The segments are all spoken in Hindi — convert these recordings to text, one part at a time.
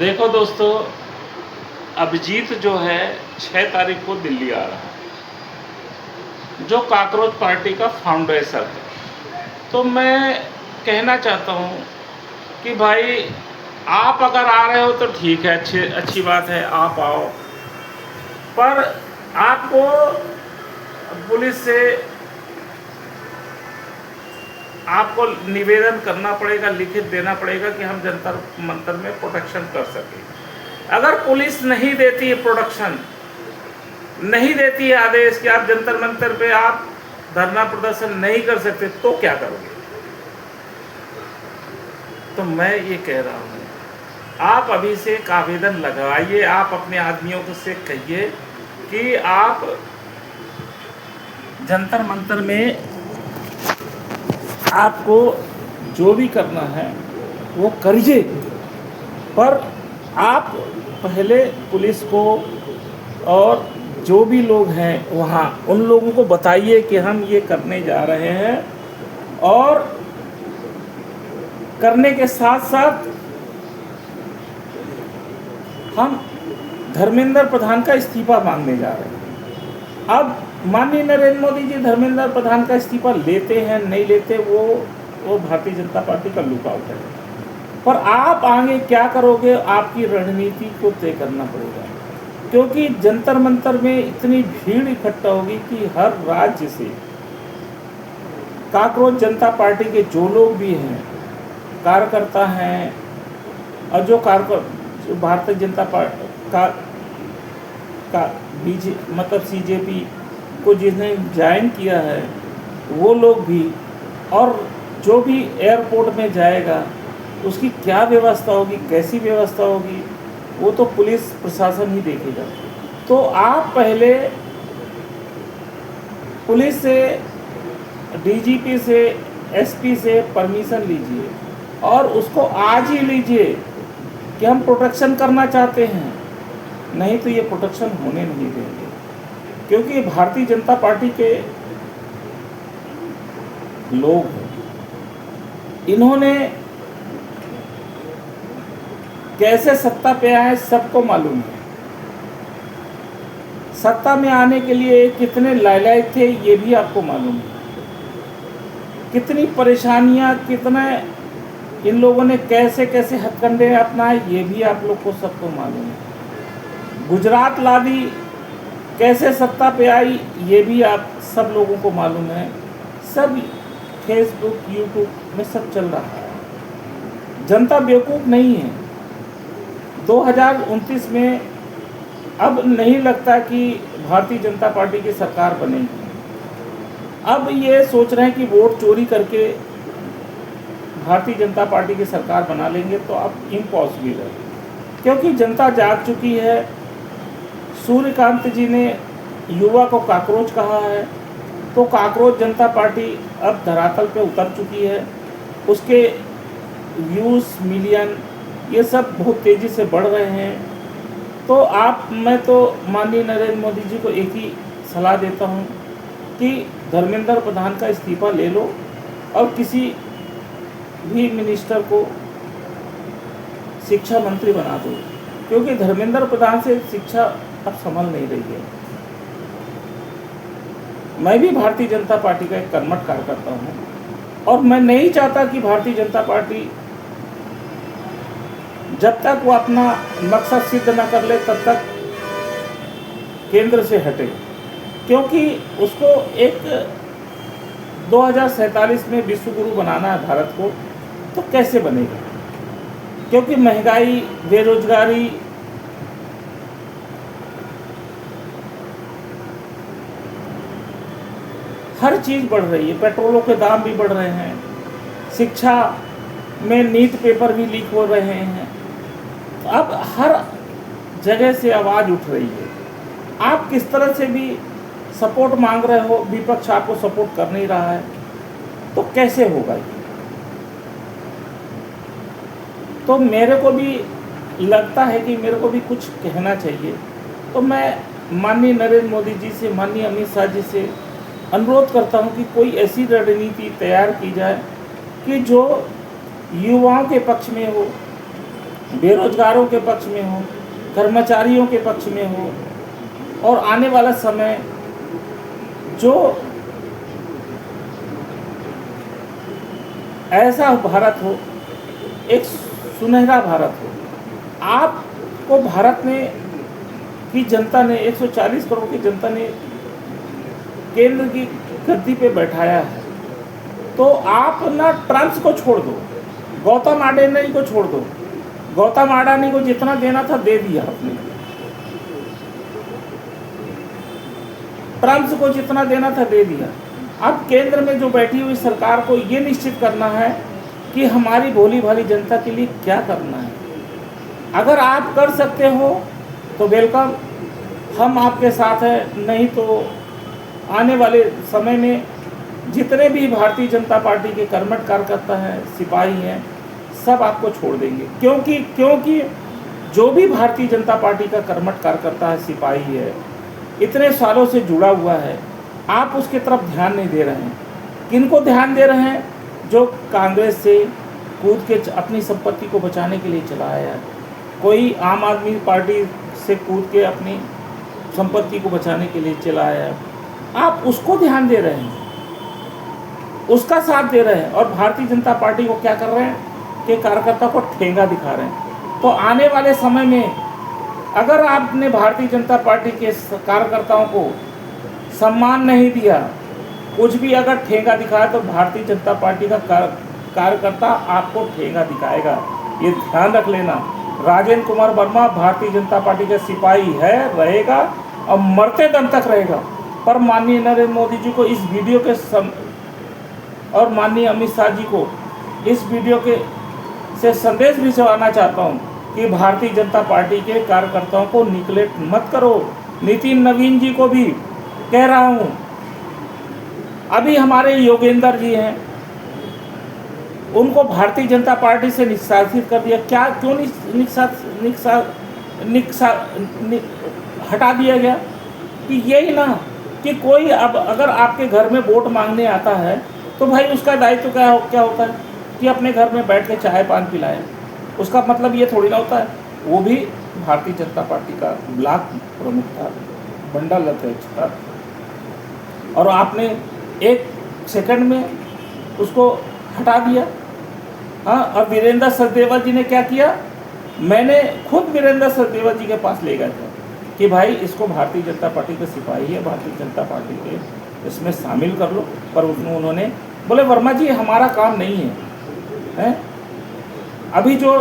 देखो दोस्तों, अभिजीत जो है 6 तारीख को दिल्ली आ रहा है, जो कॉकरोच पार्टी का फाउंडेशन है। तो मैं कहना चाहता हूँ कि भाई आप अगर आ रहे हो तो ठीक है, अच्छी बात है, आप आओ। पर आपको पुलिस से आपको निवेदन करना पड़ेगा, लिखित देना पड़ेगा कि हम जंतर मंतर में प्रोटेक्शन कर सकें। अगर पुलिस नहीं देती है प्रोटेक्शन, नहीं देती है आदेश कि आप जंतर मंतर पे आप धरना प्रदर्शन नहीं कर सकते, तो क्या करोगे? तो मैं ये कह रहा हूँ, आप अभी से एक आवेदन लगाइए, आप अपने आदमियों को से कहिए कि आप जंतर मंतर में आपको जो भी करना है वो करिए, पर आप पहले पुलिस को और जो भी लोग हैं वहाँ उन लोगों को बताइए कि हम ये करने जा रहे हैं, और करने के साथ साथ हम धर्मेंद्र प्रधान का इस्तीफा मांगने जा रहे हैं। अब माननीय नरेंद्र मोदी जी धर्मेंद्र प्रधान का इस्तीफा लेते हैं नहीं लेते, वो भारतीय जनता पार्टी का लुकआउट है, पर आप आगे क्या करोगे आपकी रणनीति को तय करना पड़ेगा। क्योंकि जंतर मंतर में इतनी भीड़ इकट्ठा होगी कि हर राज्य से कॉकरोच जनता पार्टी के जो लोग भी हैं, कार्यकर्ता हैं, और जो भारतीय जनता पार्टी का मतलब CJP को जिसने ज्वाइन किया है वो लोग भी, और जो भी एयरपोर्ट में जाएगा उसकी क्या व्यवस्था होगी, कैसी व्यवस्था होगी, वो तो पुलिस प्रशासन ही देखेगा। तो आप पहले पुलिस से, DGP से, SP से परमिशन लीजिए, और उसको आज ही लीजिए कि हम प्रोटेक्शन करना चाहते हैं, नहीं तो ये प्रोटेक्शन होने नहीं देंगे। क्योंकि भारतीय जनता पार्टी के लोग हैं, इन्होंने कैसे सत्ता पे आए सबको मालूम है। सत्ता में आने के लिए कितने लायलायक थे ये भी आपको मालूम है, कितनी परेशानियां, कितने इन लोगों ने कैसे कैसे हथकंडे अपनाए ये भी आप लोग को सबको मालूम है। गुजरात लादी कैसे सत्ता पे आई ये भी आप सब लोगों को मालूम है। सब फेसबुक, यूट्यूब में सब चल रहा है। जनता बेवकूफ़ नहीं है। 2029 में अब नहीं लगता कि भारतीय जनता पार्टी की सरकार बनेगी। अब ये सोच रहे हैं कि वोट चोरी करके भारतीय जनता पार्टी की सरकार बना लेंगे, तो अब इम्पॉसिबल है। क्योंकि जनता जाग चुकी है। सूर्यकांत जी ने युवा को कॉकरोच कहा है, तो कॉकरोच जनता पार्टी अब धरातल पे उतर चुकी है। उसके व्यूज़, मिलियन, ये सब बहुत तेज़ी से बढ़ रहे हैं। तो मैं तो माननीय नरेंद्र मोदी जी को एक ही सलाह देता हूँ कि धर्मेंद्र प्रधान का इस्तीफा ले लो और किसी भी मिनिस्टर को शिक्षा मंत्री बना दो, क्योंकि धर्मेंद्र प्रधान से शिक्षा अब संभल नहीं रही है। मैं भी भारतीय जनता पार्टी का एक कर्मठ कार्यकर्ता हूँ, और मैं नहीं चाहता कि भारतीय जनता पार्टी जब तक वो अपना मकसद सिद्ध न कर ले तब तक केंद्र से हटे। क्योंकि उसको एक 2047 में विश्व गुरु बनाना है भारत को, तो कैसे बनेगा? क्योंकि महंगाई, बेरोजगारी, हर चीज़ बढ़ रही है, पेट्रोलों के दाम भी बढ़ रहे हैं, शिक्षा में नीट पेपर भी लीक हो रहे हैं। अब हर जगह से आवाज़ उठ रही है। आप किस तरह से भी सपोर्ट मांग रहे हो, विपक्ष आपको सपोर्ट कर नहीं रहा है, तो कैसे होगा ये? तो मेरे को भी लगता है कि मेरे को भी कुछ कहना चाहिए। तो मैं माननीय नरेंद्र मोदी जी से, माननीय अमित शाह जी से अनुरोध करता हूं कि कोई ऐसी रणनीति तैयार की जाए कि जो युवाओं के पक्ष में हो, बेरोजगारों के पक्ष में हो, कर्मचारियों के पक्ष में हो, और आने वाला समय जो ऐसा भारत हो, एक सुनहरा भारत हो। आपको भारत ने की जनता ने 140 करोड़ की जनता ने केंद्र की गद्दी पे बैठाया है, तो आप ना ट्रम्प को छोड़ दो, गौतम अडानी को छोड़ दो। गौतम अडानी को जितना देना था दे दिया आपने, ट्रम्प को जितना देना था दे दिया। अब केंद्र में जो बैठी हुई सरकार को ये निश्चित करना है कि हमारी भोली भाली जनता के लिए क्या करना है। अगर आप कर सकते हो तो वेलकम, हम आपके साथ हैं, नहीं तो आने वाले समय में जितने भी भारतीय जनता पार्टी के कर्मठ कार्यकर्ता हैं, सिपाही हैं, सब आपको छोड़ देंगे। क्योंकि जो भी भारतीय जनता पार्टी का कर्मठ कार्यकर्ता है, सिपाही है, इतने सालों से जुड़ा हुआ है, आप उसके तरफ ध्यान नहीं दे रहे हैं। किनको ध्यान दे रहे हैं? जो कांग्रेस से कूद के अपनी संपत्ति को बचाने के लिए चला आया है, कोई आम आदमी पार्टी से कूद के अपनी संपत्ति को बचाने के लिए चला आया है, आप उसको ध्यान दे रहे हैं, उसका साथ दे रहे हैं, और भारतीय जनता पार्टी को क्या कर रहे हैं कि कार्यकर्ता को ठेंगा दिखा रहे हैं। तो आने वाले समय में अगर आपने भारतीय जनता पार्टी के कार्यकर्ताओं को सम्मान नहीं दिया, कुछ भी अगर ठेंगा दिखाया, तो भारतीय जनता पार्टी का कार्यकर्ता आपको ठेंगा दिखाएगा, ये ध्यान रख लेना। राजेंद्र कुमार वर्मा भारतीय जनता पार्टी का सिपाही है, रहेगा और मरते दम तक रहेगा। पर माननीय नरेंद्र मोदी जी को इस वीडियो के और माननीय अमित शाह जी को इस वीडियो के से संदेश भिजवाना चाहता हूँ कि भारतीय जनता पार्टी के कार्यकर्ताओं को निगलेक्ट मत करो। नितिन नवीन जी को भी कह रहा हूँ, अभी हमारे योगेंद्र जी हैं, उनको भारतीय जनता पार्टी से निष्कासित कर दिया। क्या क्यों हटा दिया गया? कि यही ना कि कोई अब अगर आपके घर में वोट मांगने आता है तो भाई उसका दायित्व क्या होता है कि अपने घर में बैठ के चाय पान पिलाए। उसका मतलब ये थोड़ी ना होता है। वो भी भारतीय जनता पार्टी का ब्लॉक प्रमुख था, मंडल अध्यक्ष था, और आपने एक सेकंड में उसको हटा दिया। हाँ, और वीरेंद्र सचदेवा जी ने क्या किया? मैंने खुद वीरेंद्र सचदेवा जी के पास ले गया था कि भाई इसको भारतीय जनता पार्टी का सिपाही है, भारतीय जनता पार्टी के इसमें शामिल कर लो। पर उन्होंने बोले वर्मा जी हमारा काम नहीं है। अभी जो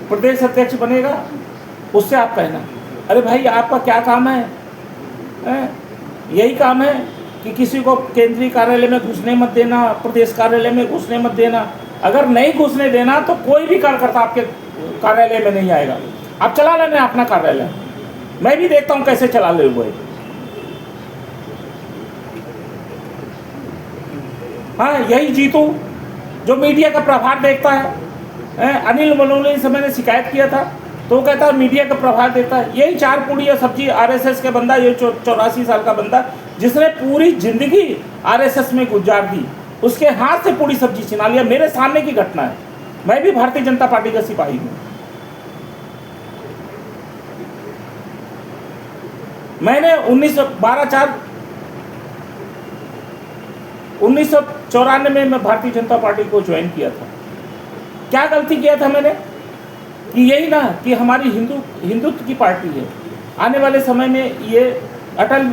प्रदेश अध्यक्ष बनेगा उससे आप कहना। अरे भाई आपका क्या काम है? यही काम है कि किसी को केंद्रीय कार्यालय में घुसने मत देना, प्रदेश कार्यालय में घुसने मत देना। अगर नहीं घुसने देना तो कोई भी कार्यकर्ता आपके कार्यालय में नहीं आएगा। आप चला लेना अपना कार्यालय, मैं भी देखता हूँ कैसे चला ले हुए। हाँ, यही जीतू जो मीडिया का प्रभाव देखता है। अनिल बलूनी से मैंने शिकायत किया था तो वो कहता है मीडिया का प्रभाव देता है। यही चार पूड़ी या सब्जी आरएसएस के बंदा, ये 84 साल का बंदा जिसने पूरी जिंदगी आरएसएस में गुजार दी, उसके हाथ से पूरी सब्जी छिना लिया। मेरे सामने की घटना है। मैं भी भारतीय जनता पार्टी का सिपाही हूँ। मैंने 1994 में भारतीय जनता पार्टी को ज्वाइन किया था। क्या गलती किया था मैंने? कि यही ना कि हमारी हिंदुत्व की पार्टी है। आने वाले समय में ये अटल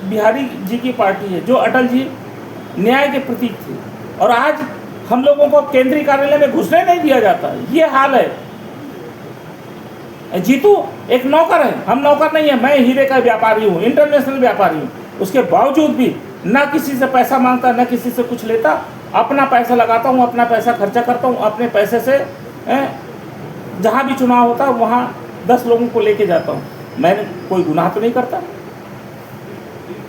बिहारी जी की पार्टी है, जो अटल जी न्याय के प्रतीक थे, और आज हम लोगों को केंद्रीय कार्यालय में घुसने नहीं दिया जाता। ये हाल है। जीतू एक नौकर है, हम नौकर नहीं है। मैं हीरे का व्यापारी हूँ, इंटरनेशनल व्यापारी हूँ। उसके बावजूद भी ना किसी से पैसा मांगता, ना किसी से कुछ लेता। अपना पैसा लगाता हूँ, अपना पैसा खर्चा करता हूँ, अपने पैसे से जहाँ भी चुनाव होता है वहाँ 10 लोगों को लेके जाता हूँ। मैंने कोई गुनाह तो नहीं करता,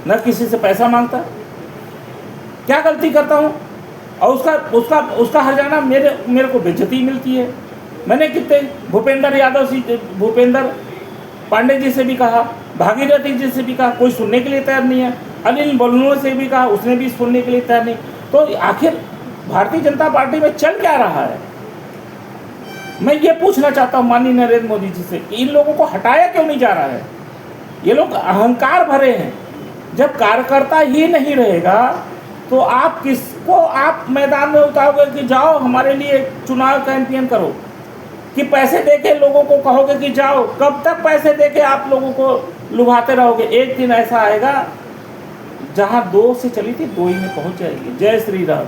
न किसी से पैसा मांगता। क्या गलती करता हूँ? और उसका हर्जाना मेरे को बेइज्जती मिलती है। मैंने कितने भूपेंद्र पांडे जी से भी कहा, भागीरथी जी से भी कहा, कोई सुनने के लिए तैयार नहीं है। अनिल बलूनी से भी कहा, उसने भी सुनने के लिए तैयार नहीं। तो आखिर भारतीय जनता पार्टी में चल क्या रहा है? मैं ये पूछना चाहता हूँ माननीय नरेंद्र मोदी जी से कि इन लोगों को हटाया क्यों नहीं जा रहा है? ये लोग अहंकार भरे हैं। जब कार्यकर्ता ही नहीं रहेगा तो आप किसको आप मैदान में उतारोगे कि जाओ हमारे लिए चुनाव कैंपेन करो, कि पैसे देके लोगों को कहोगे कि जाओ? कब तक पैसे देके आप लोगों को लुभाते रहोगे? एक दिन ऐसा आएगा जहां 2 से चली थी 2 ही में पहुंच जाएगी। जय श्री राम।